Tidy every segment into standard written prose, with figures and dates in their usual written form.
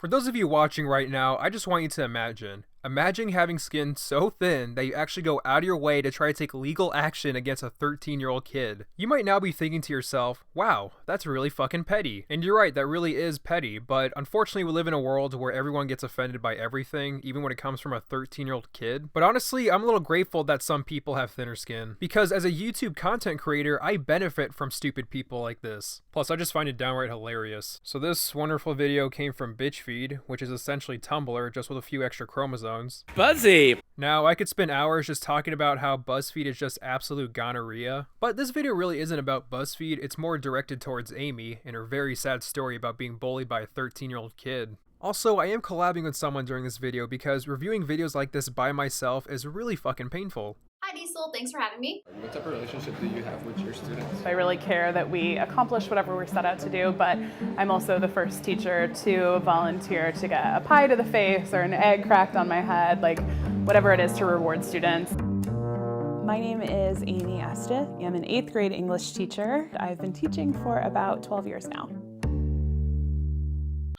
For those of you watching right now, I just want you to Imagine having skin so thin that you actually go out of your way to try to take legal action against a 13-year-old kid. You might now be thinking to yourself, wow, that's really fucking petty. And you're right, that really is petty, but unfortunately we live in a world where everyone gets offended by everything, even when it comes from a 13-year-old kid. But honestly, I'm a little grateful that some people have thinner skin, because as a YouTube content creator, I benefit from stupid people like this. Plus, I just find it downright hilarious. So this wonderful video came from BitchFeed, which is essentially Tumblr, just with a few extra chromosomes. Buzzy! Now, I could spend hours just talking about how BuzzFeed is just absolute gonorrhea, but this video really isn't about BuzzFeed, it's more directed towards Amy and her very sad story about being bullied by a 13-year-old kid. Also, I am collabing with someone during this video because reviewing videos like this by myself is really fucking painful. Hi Diesel, thanks for having me. What type of relationship do you have with your students? I really care that we accomplish whatever we're set out to do, but I'm also the first teacher to volunteer to get a pie to the face or an egg cracked on my head, like whatever it is to reward students. My name is Amy Estes. I'm an 8th grade English teacher. I've been teaching for about 12 years now.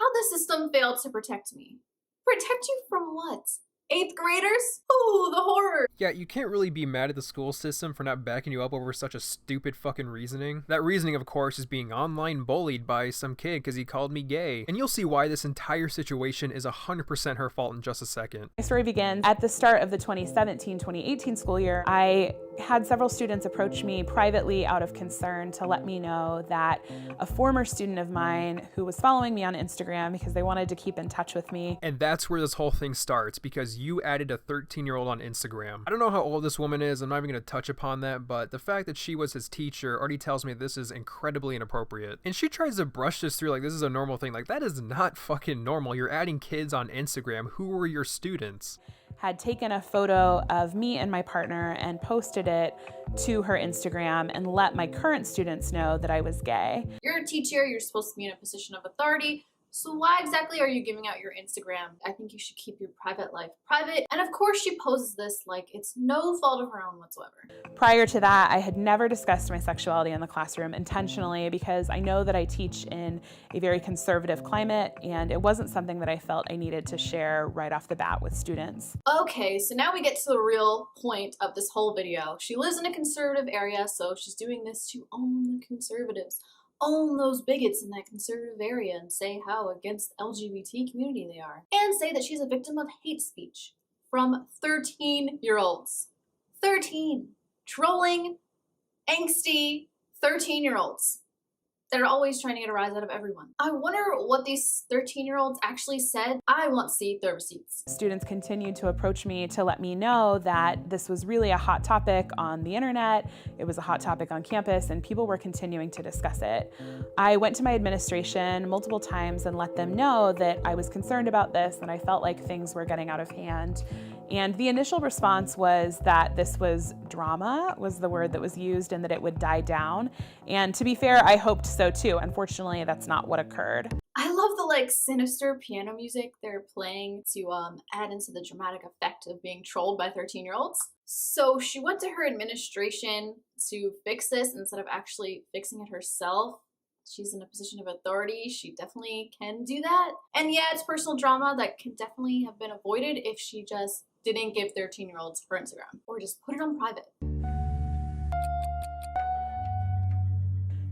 How the system failed to protect me. Protect you from what? 8th graders? Ooh, the horror! Yeah, you can't really be mad at the school system for not backing you up over such a stupid fucking reasoning. That reasoning, of course, is being online bullied by some kid because he called me gay. And you'll see why this entire situation is 100% her fault in just a second. My story begins at the start of the 2017-2018 school year. I had several students approach me privately out of concern to let me know that a former student of mine who was following me on Instagram because they wanted to keep in touch with me. And that's where this whole thing starts, because you added a 13-year-old on Instagram. I don't know how old this woman is, I'm not even going to touch upon that, but the fact that she was his teacher already tells me this is incredibly inappropriate. And she tries to brush this through like this is a normal thing. Like, that is not fucking normal. You're adding kids on Instagram. Who were your students? Had taken a photo of me and my partner and posted it to her Instagram and let my current students know that I was gay. You're a teacher, you're supposed to be in a position of authority, so why exactly are you giving out your Instagram? I think you should keep your private life private. And of course she poses this like it's no fault of her own whatsoever. Prior to that, I had never discussed my sexuality in the classroom intentionally because I know that I teach in a very conservative climate and it wasn't something that I felt I needed to share right off the bat with students. Okay, so now we get to the real point of this whole video. She lives in a conservative area, so she's doing this to own the conservatives. Own those bigots in that conservative area and say how against LGBT community they are. And say that she's a victim of hate speech from 13-year-olds. 13. Trolling, angsty 13-year-olds that are always trying to get a rise out of everyone. I wonder what these 13-year-olds actually said. I want to see their receipts. Students continued to approach me to let me know that this was really a hot topic on the internet, it was a hot topic on campus, and people were continuing to discuss it. I went to my administration multiple times and let them know that I was concerned about this and I felt like things were getting out of hand. And the initial response was that this was drama, was the word that was used, and that it would die down. And to be fair, I hoped so too. Unfortunately, that's not what occurred. I love the like sinister piano music they're playing to add into the dramatic effect of being trolled by 13-year-olds. So she went to her administration to fix this instead of actually fixing it herself. She's in a position of authority. She definitely can do that. And yeah, it's personal drama that can definitely have been avoided if she just didn't give 13-year-olds her Instagram or just put it on private.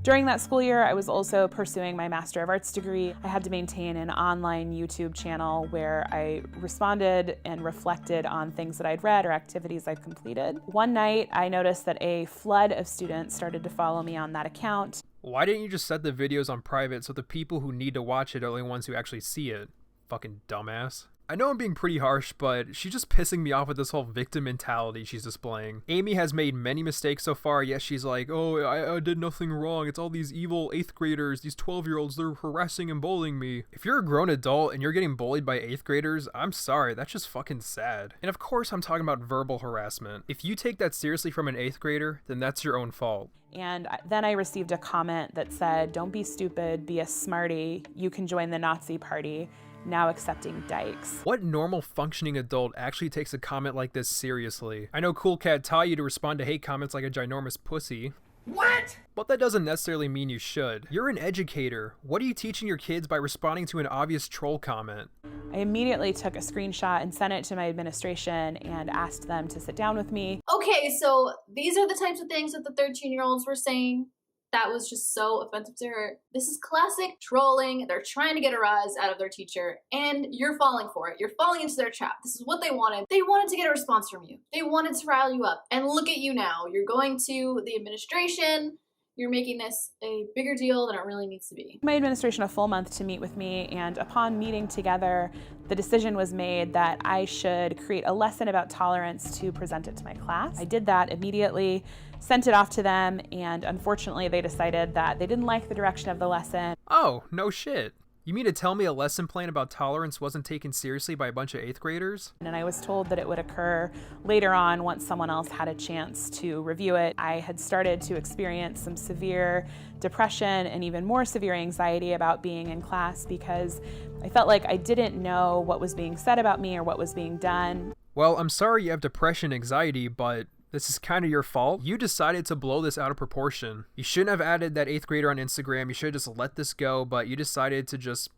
During that school year, I was also pursuing my Master of Arts degree. I had to maintain an online YouTube channel where I responded and reflected on things that I'd read or activities I'd completed. One night, I noticed that a flood of students started to follow me on that account. Why didn't you just set the videos on private so the people who need to watch it are the only ones who actually see it? Fucking dumbass. I know I'm being pretty harsh, but she's just pissing me off with this whole victim mentality she's displaying. Amy has made many mistakes so far, yet she's like, oh, I did nothing wrong. It's all these evil 8th graders, these 12-year-olds, they're harassing and bullying me. If you're a grown adult and you're getting bullied by 8th graders, I'm sorry, that's just fucking sad. And of course I'm talking about verbal harassment. If you take that seriously from an 8th grader, then that's your own fault. And then I received a comment that said, don't be stupid, be a smarty, you can join the Nazi party. Now accepting dykes. What normal functioning adult actually takes a comment like this seriously? I know Cool Cat taught you to respond to hate comments like a ginormous pussy. What? But that doesn't necessarily mean you should. You're an educator. What are you teaching your kids by responding to an obvious troll comment? I immediately took a screenshot and sent it to my administration and asked them to sit down with me. Okay, so these are the types of things that the 13-year-olds were saying. That was just so offensive to her. This is classic trolling. They're trying to get a rise out of their teacher, and you're falling for it. You're falling into their trap. This is what they wanted. They wanted to get a response from you. They wanted to rile you up. And look at you now. You're going to the administration. You're making this a bigger deal than it really needs to be. My administration a full month to meet with me, and upon meeting together, the decision was made that I should create a lesson about tolerance to present it to my class. I did that immediately, sent it off to them, and unfortunately they decided that they didn't like the direction of the lesson. Oh, no shit. You mean to tell me a lesson plan about tolerance wasn't taken seriously by a bunch of 8th graders? And I was told that it would occur later on once someone else had a chance to review it. I had started to experience some severe depression and even more severe anxiety about being in class because I felt like I didn't know what was being said about me or what was being done. Well, I'm sorry you have depression and anxiety, but this is kind of your fault. You decided to blow this out of proportion. You shouldn't have added that 8th grader on Instagram. You should have just let this go, but you decided to just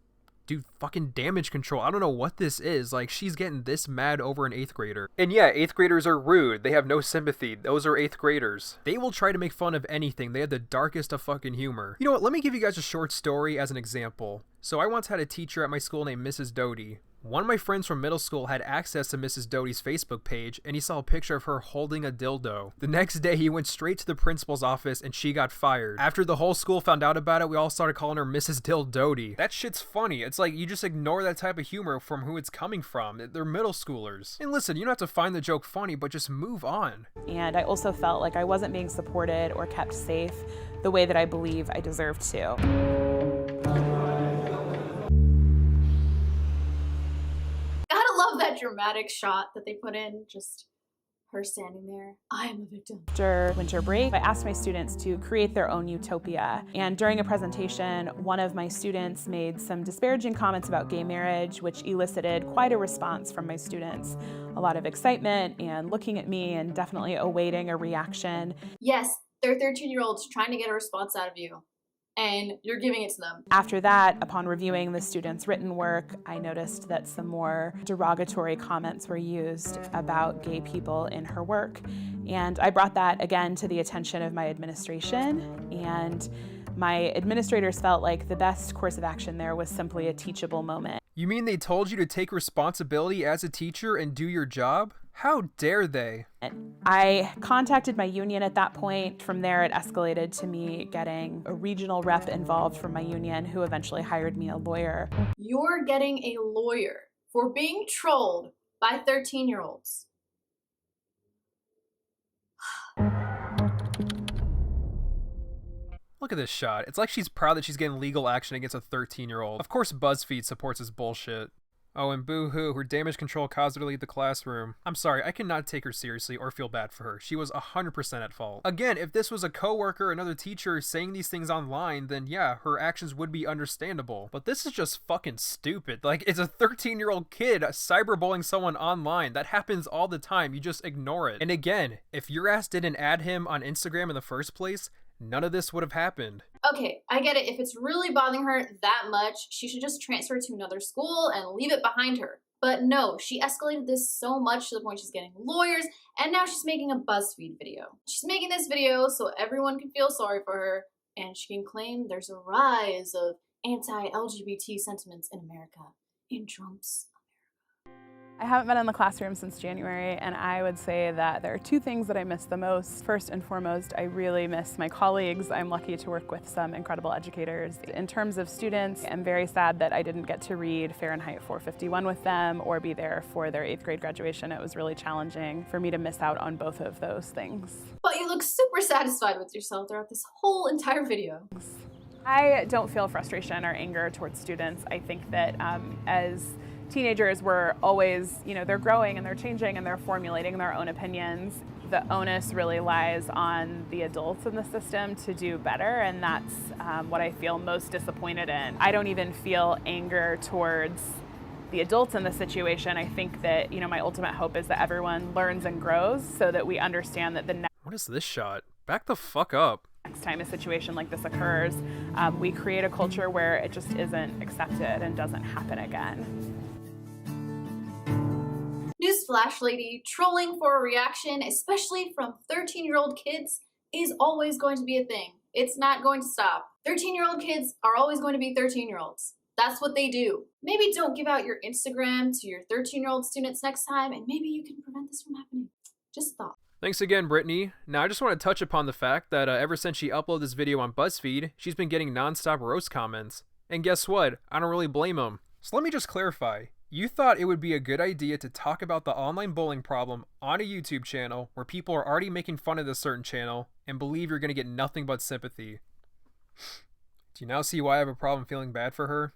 do fucking damage control. I don't know what this is. Like, she's getting this mad over an 8th grader. And yeah, 8th graders are rude. They have no sympathy. Those are 8th graders. They will try to make fun of anything. They have the darkest of fucking humor. You know what? Let me give you guys a short story as an example. So I once had a teacher at my school named Mrs. Doty. One of my friends from middle school had access to Mrs. Doty's Facebook page, and he saw a picture of her holding a dildo. The next day, he went straight to the principal's office, and she got fired. After the whole school found out about it, we all started calling her Mrs. Doty. That shit's funny. It's like, you just ignore that type of humor from who it's coming from. They're middle schoolers. And listen, you don't have to find the joke funny, but just move on. And I also felt like I wasn't being supported or kept safe the way that I believe I deserved to. Love that dramatic shot that they put in, just her standing there. I am a victim. After winter break, I asked my students to create their own utopia. And during a presentation, one of my students made some disparaging comments about gay marriage, which elicited quite a response from my students. A lot of excitement and looking at me and definitely awaiting a reaction. Yes, they're 13-year-olds trying to get a response out of you, and you're giving it to them. After that, upon reviewing the students' written work, I noticed that some more derogatory comments were used about gay people in her work. And I brought that again to the attention of my administration, and my administrators felt like the best course of action there was simply a teachable moment. You mean they told you to take responsibility as a teacher and do your job? How dare they? I contacted my union at that point. From there, it escalated to me getting a regional rep involved from my union, who eventually hired me a lawyer. You're getting a lawyer for being trolled by 13-year-olds. Look at this shot. It's like she's proud that she's getting legal action against a 13-year-old. Of course BuzzFeed supports this bullshit. Oh, and boo-hoo, her damage control caused her to leave the classroom. I'm sorry, I cannot take her seriously or feel bad for her. She was 100% at fault. Again, if this was a coworker or another teacher saying these things online, then yeah, her actions would be understandable. But this is just fucking stupid. Like, it's a 13-year-old kid cyberbullying someone online. That happens all the time. You just ignore it. And again, if your ass didn't add him on Instagram in the first place, none of this would have happened. Okay, I get it. If it's really bothering her that much, she should just transfer to another school and leave it behind her. But no, she escalated this so much to the point she's getting lawyers, and now she's making a BuzzFeed video. She's making this video so everyone can feel sorry for her, and she can claim there's a rise of anti-LGBT sentiments in America, in Trump's America. I haven't been in the classroom since January, and I would say that there are two things that I miss the most. First and foremost, I really miss my colleagues. I'm lucky to work with some incredible educators. In terms of students, I'm very sad that I didn't get to read Fahrenheit 451 with them or be there for their 8th grade graduation. It was really challenging for me to miss out on both of those things. But you look super satisfied with yourself throughout this whole entire video. I don't feel frustration or anger towards students. I think that as teenagers, we're always, they're growing and they're changing and they're formulating their own opinions. The onus really lies on the adults in the system to do better, and that's what I feel most disappointed in. I don't even feel anger towards the adults in the situation. I think that, my ultimate hope is that everyone learns and grows so that we understand that What is this shot? Back the fuck up. Next time a situation like this occurs, we create a culture where it just isn't accepted and doesn't happen again. Newsflash, lady, trolling for a reaction, especially from 13-year-old kids, is always going to be a thing. It's not going to stop. 13-year-old kids are always going to be 13-year-olds. That's what they do. Maybe don't give out your Instagram to your 13-year-old students next time, and maybe you can prevent this from happening. Just thought. Thanks again, Brittany. Now, I just want to touch upon the fact that ever since she uploaded this video on BuzzFeed, she's been getting non-stop roast comments. And guess what? I don't really blame them. So let me just clarify. You thought it would be a good idea to talk about the online bullying problem on a YouTube channel where people are already making fun of this certain channel and believe you're going to get nothing but sympathy. Do you now see why I have a problem feeling bad for her?